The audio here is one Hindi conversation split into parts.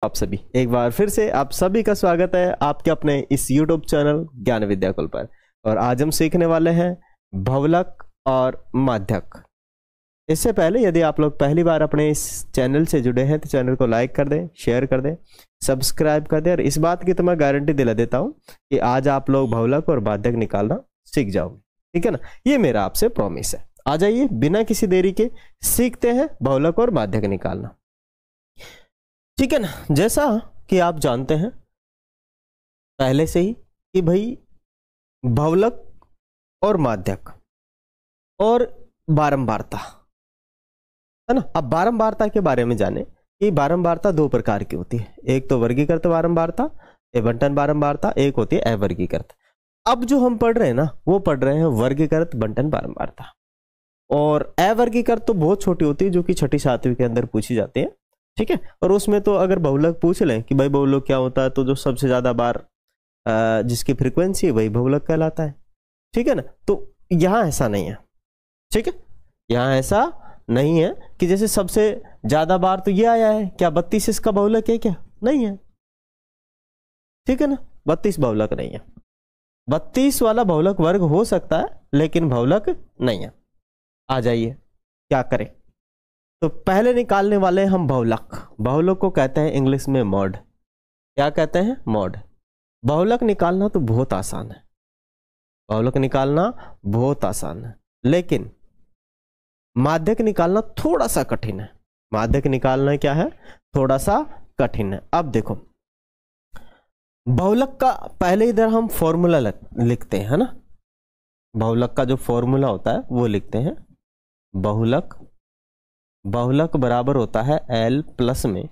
आप सभी एक बार फिर से आप सभी का स्वागत है आपके अपने इस YouTube चैनल ज्ञान विद्या कुल पर। और आज हम सीखने वाले हैं भवलक और माध्यक। इससे पहले यदि आप लोग पहली बार अपने इस चैनल से जुड़े हैं तो चैनल को लाइक कर दें, शेयर कर दें, सब्सक्राइब कर दें। और इस बात की तो मैं गारंटी दिला देता हूं कि आज आप लोग भवलक और माध्यक निकालना सीख जाओगे, ठीक है ना। ये मेरा आपसे प्रॉमिस है। आ जाइए बिना किसी देरी के सीखते हैं भवलक और माध्यक निकालना, ठीक है ना। जैसा कि आप जानते हैं पहले से ही कि भाई भवलक और माध्यक और बारंबारता है ना। अब बारंबारता के बारे में जाने कि बारंबारता दो प्रकार की होती है, एक तो वर्गीकृत बारंबारता, बंटन बारंबारता, एक होती है अवर्गीकृत। अब जो हम पढ़ रहे हैं ना वो पढ़ रहे हैं वर्गीकृत बंटन बारंबारता। और अवर्गीकृत तो बहुत छोटी होती है, जो कि छठी सातवीं के अंदर पूछी जाती है, ठीक है। और उसमें तो अगर बहुलक पूछ लें कि भाई बहुलक क्या होता है, तो जो सबसे ज्यादा बार जिसकी फ्रीक्वेंसी है वही बहुलक कहलाता है, ठीक है ना। तो यहां ऐसा नहीं है, ठीक है। यहां ऐसा नहीं है कि जैसे सबसे ज्यादा बार तो ये आया है, क्या 32 इसका बहुलक है? क्या नहीं है, ठीक है ना। 32 बहुलक नहीं है। 32 वाला बहुलक वर्ग हो सकता है लेकिन बहुलक नहीं है। आ जाइए क्या करें। तो पहले निकालने वाले हम बहुलक। बहुलक को कहते हैं इंग्लिश में मॉड। क्या कहते हैं? मॉड। बहुलक निकालना तो बहुत आसान है, बहुलक निकालना बहुत आसान है, लेकिन माध्यक निकालना थोड़ा सा कठिन है। माध्यक निकालना क्या है? थोड़ा सा कठिन है। अब देखो बहुलक का पहले इधर हम फॉर्मूला लिखते हैं, है ना। बहुलक का जो फॉर्मूला होता है वो लिखते हैं। बहुलक बराबर होता है L प्लस में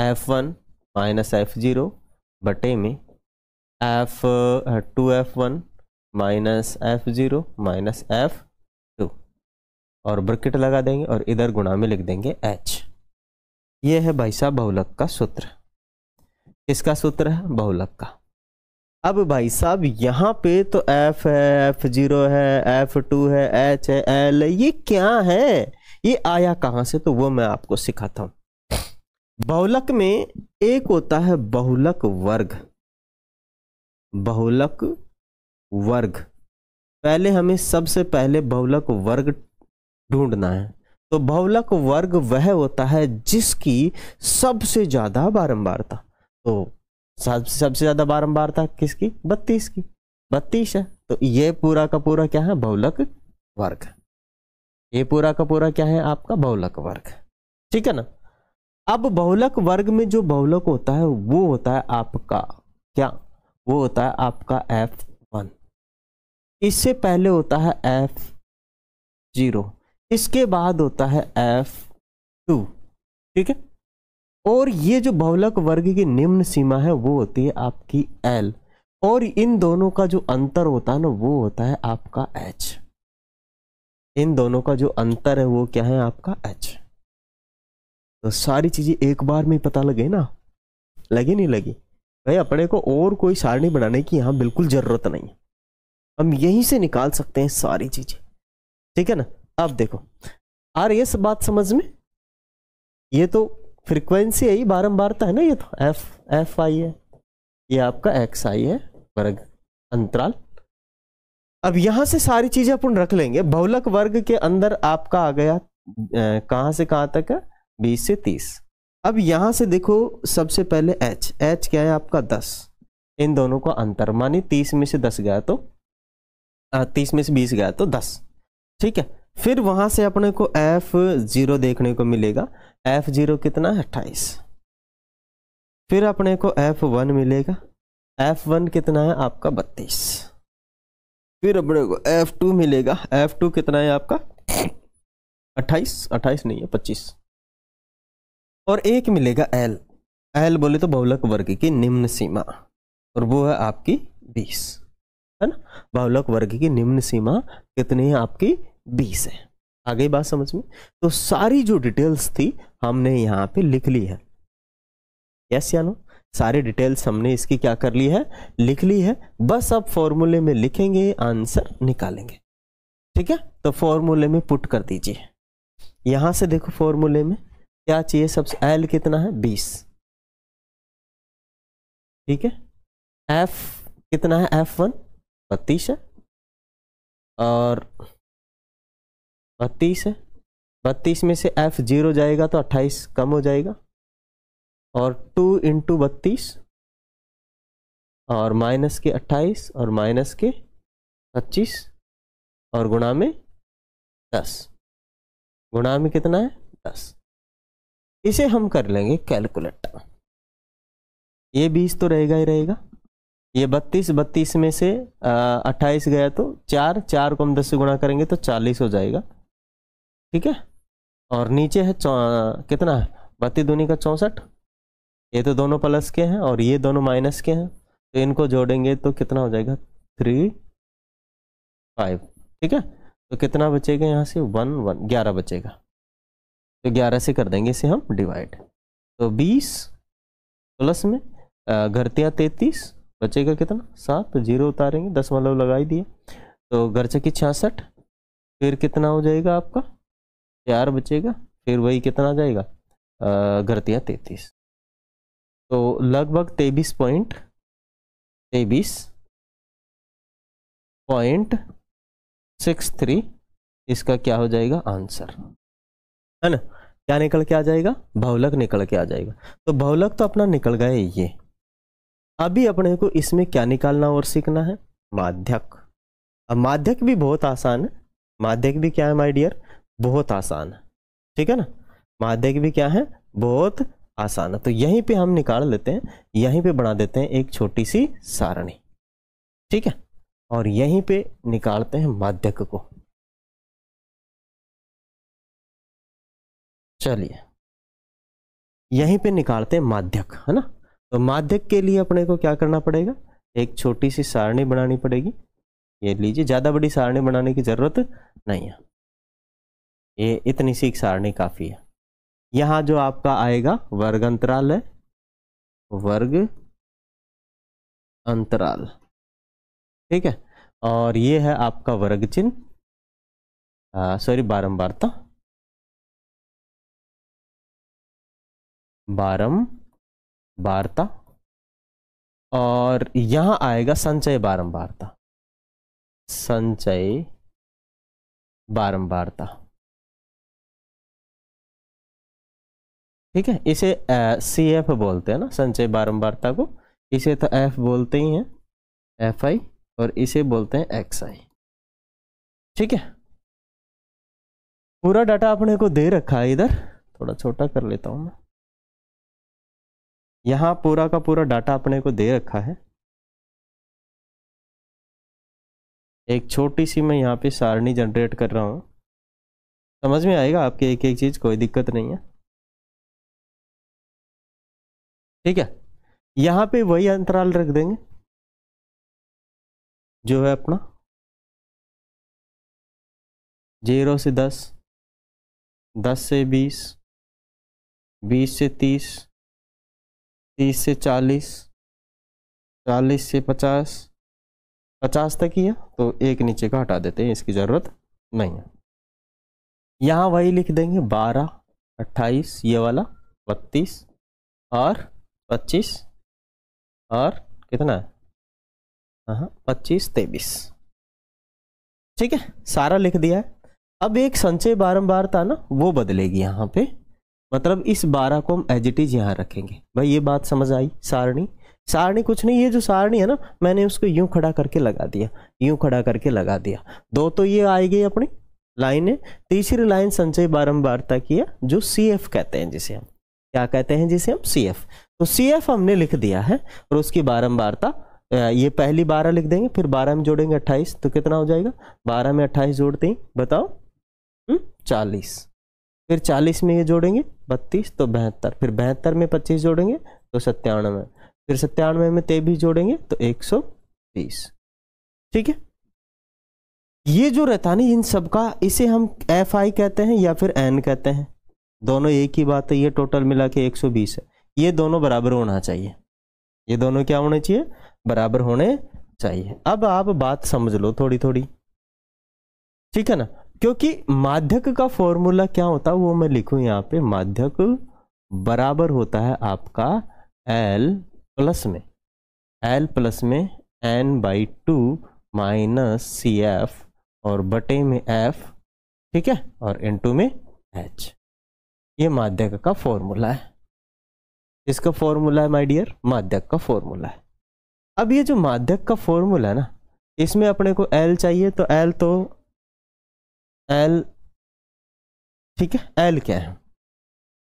F1 माइनस F0 बटे में F2F1 minus F0 minus F2, और ब्रैकेट लगा देंगे और इधर गुणा में लिख देंगे H। ये है भाई साहब बहुलक का सूत्र। किसका सूत्र है? बहुलक का। अब भाई साहब यहाँ पे तो F है, F0 है, F2 है, H है, L है, ये क्या है? ये आया कहां से? तो वो मैं आपको सिखाता हूं। बहुलक में एक होता है बहुलक वर्ग। बहुलक वर्ग, पहले हमें सबसे पहले बहुलक वर्ग ढूंढना है। तो बहुलक वर्ग वह होता है जिसकी सबसे ज्यादा बारंबारता। तो सबसे ज्यादा बारंबारता किसकी? 32 की। 32 है तो ये पूरा का पूरा क्या है? बहुलक वर्ग। ये पूरा का पूरा क्या है? आपका बहुलक वर्ग, ठीक है ना। अब बहुलक वर्ग में जो बहुलक होता है वो होता है आपका क्या? वो होता है आपका F1। इससे पहले होता है F0, इसके बाद होता है F2, ठीक है। और ये जो बहुलक वर्ग की निम्न सीमा है वो होती है आपकी L, और इन दोनों का जो अंतर होता है ना वो होता है आपका H। इन दोनों का जो अंतर है वो क्या है? आपका H। तो सारी चीजें एक बार में पता लगे ना? लगी नहीं लगी? भाई अपने को और कोई सारणी बनाने की यहां बिल्कुल जरूरत नहीं है, हम यहीं से निकाल सकते हैं सारी चीजें, ठीक है ना। अब देखो आ रही है सब बात समझ में? ये तो फ्रीक्वेंसी है, बारंबारता है ना। ये तो एफ आई है, ये आपका एक्स आई है, वर्ग अंतराल। अब यहां से सारी चीजें अपन रख लेंगे। बहुलक वर्ग के अंदर आपका आ गया कहां से कहां तक है? 20 से 30। अब यहां से देखो सबसे पहले H क्या है आपका? 10। इन दोनों का अंतर मानी 30 में से 10 गया तो 30 में से 20 गया तो 10, ठीक है। फिर वहां से अपने को F0 देखने को मिलेगा। F0 कितना है? 28। फिर अपने को F1 मिलेगा। F1 कितना है आपका? 32। फिर अपने को F2 मिलेगा। F2 कितना है आपका? 28 नहीं है 25। और एक मिलेगा L बोले तो बहुलक वर्ग की निम्न सीमा, और वो है आपकी 20, है ना। बहुलक वर्ग की निम्न सीमा कितनी है? आपकी 20 है। आ गई बात समझ में? तो सारी जो डिटेल्स थी हमने यहां पे लिख ली है। यस या नो? सारी डिटेल्स हमने इसकी क्या कर ली है? लिख ली है। बस अब फॉर्मूले में लिखेंगे, आंसर निकालेंगे, ठीक है। तो फॉर्मूले में पुट कर दीजिए। यहां से देखो फॉर्मूले में क्या चाहिए सबसे, एल कितना है 20, ठीक है। एफ कितना है, F1 32 है, और 32 है, 32 में से F0 जाएगा तो 28 कम हो जाएगा, और 2 इंटू 32 और माइनस के 28 और माइनस के 25 और गुणा में 10, गुणा में कितना है 10। इसे हम कर लेंगे कैलकुलेट। ये 20 तो रहेगा ही रहेगा, ये 32 में से 28 गया तो 4 को हम 10 से गुणा करेंगे तो 40 हो जाएगा, ठीक है। और नीचे है कितना है 32 दूनी का 64, ये तो दोनों प्लस के हैं और ये दोनों माइनस के हैं, तो इनको जोड़ेंगे तो कितना हो जाएगा 3 5, ठीक है। तो कितना बचेगा यहाँ से 1 11 बचेगा, तो 11 से कर देंगे इसे हम डिवाइड, तो 20 प्लस में घरतिया 33 बचेगा कितना 7, तो 0 उतारेंगे, 10 लगा ही दिए, तो घरचकी 66, फिर कितना हो जाएगा आपका 4 बचेगा, फिर वही कितना आ जाएगा घरतिया 33, तो लगभग 23.63 इसका क्या हो जाएगा आंसर, है ना। क्या निकल के आ जाएगा, बहुलक निकल के आ जाएगा। तो बहुलक तो अपना निकल गए ये। अभी अपने को इसमें क्या निकालना और सीखना है, माध्यक। अब माध्यक भी बहुत आसान है, माध्यक भी क्या है माय डियर, बहुत आसान है, ठीक है ना। माध्यक भी क्या है, बहुत आसान है। तो यहीं पे हम निकाल लेते हैं, यहीं पे बना देते हैं एक छोटी सी सारणी, ठीक है, और यहीं पे निकालते हैं माध्यक को। चलिए यहीं पे निकालते हैं माध्यक, है ना। तो माध्यक के लिए अपने को क्या करना पड़ेगा, एक छोटी सी सारणी बनानी पड़ेगी। ये लीजिए, ज़्यादा बड़ी सारणी बनाने की ज़रूरत नहीं है, ये इतनी सी सारणी काफ़ी है। यहाँ जो आपका आएगा वर्ग अंतराल है, वर्ग अंतराल, ठीक है, और ये है आपका वर्ग चिन्ह, सॉरी बारंबारता, बारंबारता, और यहां आएगा संचय बारंबारता, संचय बारंबारता, ठीक है। इसे CF बोलते हैं ना, संचय बारंबारता को, इसे तो F बोलते ही हैं, FI, और इसे बोलते हैं XI, ठीक है। पूरा डाटा अपने को दे रखा है, इधर थोड़ा छोटा कर लेता हूं मैं, यहां पूरा का पूरा डाटा अपने को दे रखा है। एक छोटी सी मैं यहाँ पे सारणी जनरेट कर रहा हूं, समझ में आएगा आपके एक एक चीज, कोई दिक्कत नहीं है, ठीक है। यहां पे वही अंतराल रख देंगे जो है अपना 0 से 10, 10 से 20, 20 से 30, 30 से 40, 40 से 50, 50 तक ही है, तो एक नीचे का हटा देते हैं, इसकी ज़रूरत नहीं है। यहाँ वही लिख देंगे 12, 28, ये वाला 32 और 25 और कितना है, हाँ 25, 23, ठीक है, सारा लिख दिया है। अब एक संचय बारंबारता ना वो बदलेगी यहाँ पे, मतलब इस 12 को हम एज इट इज यहाँ रखेंगे। भाई ये बात समझ आई, सारणी, सारणी कुछ नहीं, ये जो सारणी है ना मैंने उसको यूं खड़ा करके लगा दिया, यूं खड़ा करके लगा दिया, दो तो ये आएगी अपनी लाइनें, तीसरी लाइन संचय बारंबारता की है जो CF कहते हैं, जिसे हम क्या कहते हैं, जिसे हम CF, तो CF हमने लिख दिया है, और उसकी बारंबारता ये पहली 12 लिख देंगे, फिर 12 में जोड़ेंगे 28, तो कितना हो जाएगा, 12 में 28 जोड़ते ही बताओ 40, फिर 40 में ये जोड़ेंगे 32 तो 72, फिर 72 में 25 जोड़ेंगे तो 97, फिर 97 में 23 जोड़ेंगे तो 130, ठीक है। ये जो रहता नहीं इन सबका, इसे हम FI कहते हैं या फिर N कहते हैं, दोनों एक ही बात है, ये टोटल मिला के 120 है, ये दोनों बराबर होना चाहिए, ये दोनों क्या होने चाहिए, बराबर होने चाहिए। अब आप बात समझ लो थोड़ी थोड़ी, ठीक है ना। क्योंकि माध्यक का फॉर्मूला क्या होता है वो मैं लिखूं यहाँ पे, माध्यक बराबर होता है आपका L प्लस में n/2 माइनस CF और बटे में F, ठीक है, और N2 में H। ये माध्यक का फॉर्मूला है। इसका फॉर्मूला है माय डियर, माध्यक का फॉर्मूला है। अब ये जो माध्यक का फॉर्मूला है ना, इसमें अपने को L चाहिए, तो L ठीक है, L क्या है,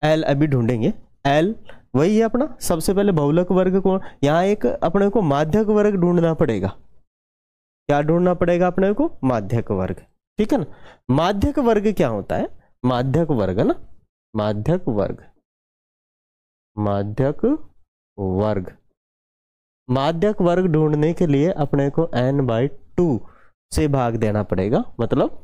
L अभी ढूंढेंगे। L वही है अपना, सबसे पहले बहुलक वर्ग को, यहाँ एक अपने को माध्यक वर्ग ढूंढना पड़ेगा। क्या ढूंढना पड़ेगा अपने को, माध्यक वर्ग, ठीक है ना। माध्यक वर्ग क्या होता है, माध्यक वर्ग ना, माध्यक वर्ग, माध्यक वर्ग ढूंढने के लिए अपने को n/2 से भाग देना पड़ेगा। मतलब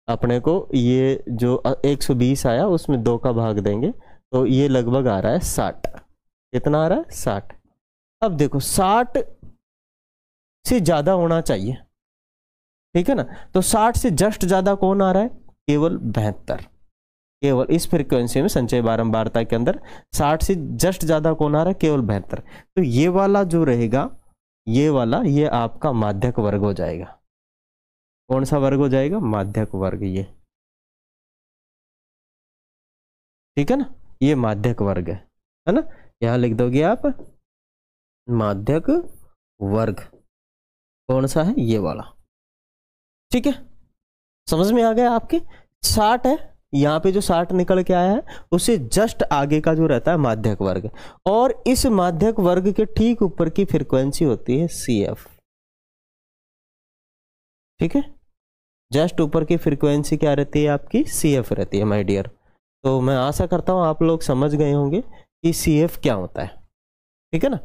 अपने को ये जो 120 आया उसमें 2 का भाग देंगे, तो ये लगभग आ रहा है 60। कितना आ रहा है, 60। अब देखो 60 से ज्यादा होना चाहिए, ठीक है ना। तो 60 से जस्ट ज्यादा कौन आ रहा है, केवल 72। केवल इस फ्रीक्वेंसी में संचय बारंबारता के अंदर 60 से जस्ट ज्यादा कौन आ रहा है, केवल 72। तो ये वाला जो रहेगा, ये वाला, ये आपका माध्यक वर्ग हो जाएगा। कौन सा वर्ग हो जाएगा, माध्यक वर्ग, ये, ठीक है ना, ये माध्यक वर्ग है ना। यहां लिख दोगे आप माध्यक वर्ग, कौन सा है, ये वाला, ठीक है। समझ में आ गया आपके। 60 है, यहाँ पे जो 60 निकल के आया है उससे जस्ट आगे का जो रहता है माध्यक वर्ग, और इस माध्यक वर्ग के ठीक ऊपर की फ्रीक्वेंसी होती है CF, ठीक है। जस्ट ऊपर की फ्रीक्वेंसी क्या रहती है आपकी, CF रहती है माय डियर। तो मैं आशा करता हूं आप लोग समझ गए होंगे कि CF क्या होता है, ठीक है ना,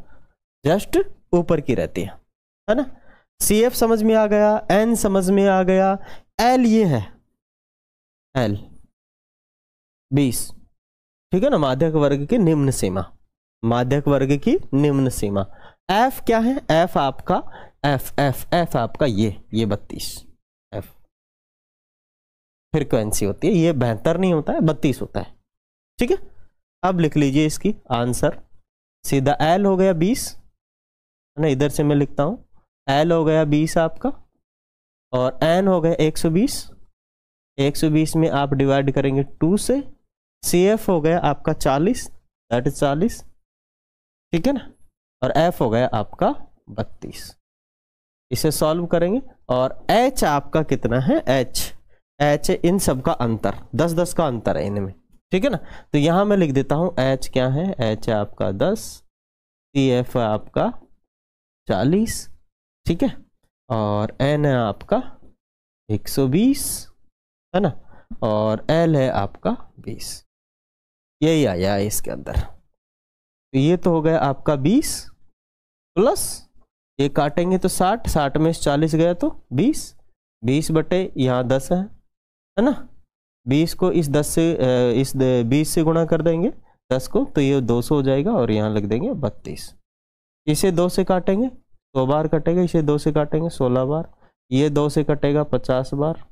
जस्ट ऊपर की रहती है ना। CF समझ में आ गया, N समझ में आ गया, L ये है, L 20, ठीक है ना, माध्यक वर्ग की निम्न सीमा, माध्यक वर्ग की निम्न सीमा। F क्या है, F आपका, F आपका ये 32 F फ्रीक्वेंसी होती है। ये 72 नहीं होता है, 32 होता है, ठीक है। अब लिख लीजिए इसकी आंसर, सीधा L हो गया 20 है ना, इधर से मैं लिखता हूं, L हो गया 20 आपका, और N हो गया 120। 120 में आप डिवाइड करेंगे 2 से। CF हो गया आपका 40, दैट इज 40, ठीक है ना, और F हो गया आपका 32। इसे सॉल्व करेंगे, और H आपका कितना है, H इन सब का अंतर 10-10 का अंतर है इनमें, ठीक है ना। तो यहां मैं लिख देता हूं H क्या है, H आपका 10, CF आपका 40, ठीक है, और N है आपका 120 है ना, और L है आपका 20। यही आया है इसके अंदर। तो ये तो हो गया आपका 20 प्लस ये काटेंगे तो 60, 60 में 40 गया तो 20, 20 बटे यहाँ 10 है ना। 20 को इस 10 से इस 20 से गुणा कर देंगे 10 को, तो ये 200 हो जाएगा, और यहाँ लग देंगे 32। इसे 2 से काटेंगे 100 बार कटेगा, इसे 2 से काटेंगे 16 बार, ये 2 से कटेगा 50 बार,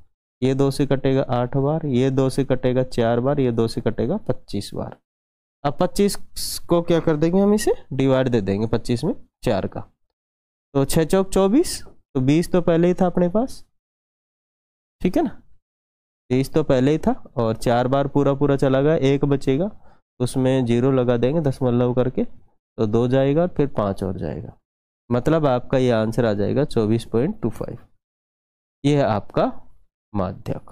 ये 2 से कटेगा 8 बार, ये 2 से कटेगा 4 बार, ये 2 से कटेगा 25 बार। अब 25 को क्या कर देंगे, हम इसे डिवाइड दे देंगे 25 में 4 का, तो 6 चौक 24, तो 20 तो पहले ही था अपने पास, ठीक है ना, 20 तो पहले ही था, और 4 बार पूरा पूरा चला गया, 1 बचेगा, उसमें 0 लगा देंगे दशमलव करके, तो 2 जाएगा, फिर 5 और जाएगा, मतलब आपका ये आंसर आ जाएगा 24.25। ये है आपका माध्यक।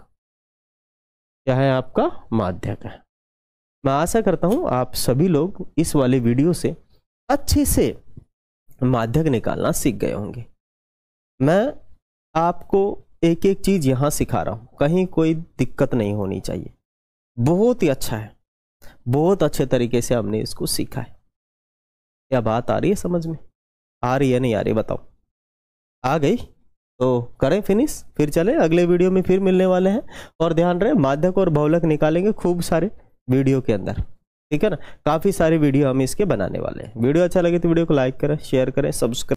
क्या है आपका माध्यक है। मैं आशा करता हूं आप सभी लोग इस वाले वीडियो से अच्छे से माध्यक निकालना सीख गए होंगे। मैं आपको एक एक चीज यहां सिखा रहा हूं, कहीं कोई दिक्कत नहीं होनी चाहिए। बहुत ही अच्छा है, बहुत अच्छे तरीके से हमने इसको सीखा है। क्या बात आ रही है समझ में, आ रही है नहीं आ रही बताओ, आ गई तो करें फिनिश, फिर चले अगले वीडियो में फिर मिलने वाले हैं। और ध्यान रहे माध्यक और बहुलक निकालेंगे खूब सारे वीडियो के अंदर, ठीक है ना, काफी सारे वीडियो हम इसके बनाने वाले हैं। वीडियो अच्छा लगे तो वीडियो को लाइक करें, शेयर करें, सब्सक्राइब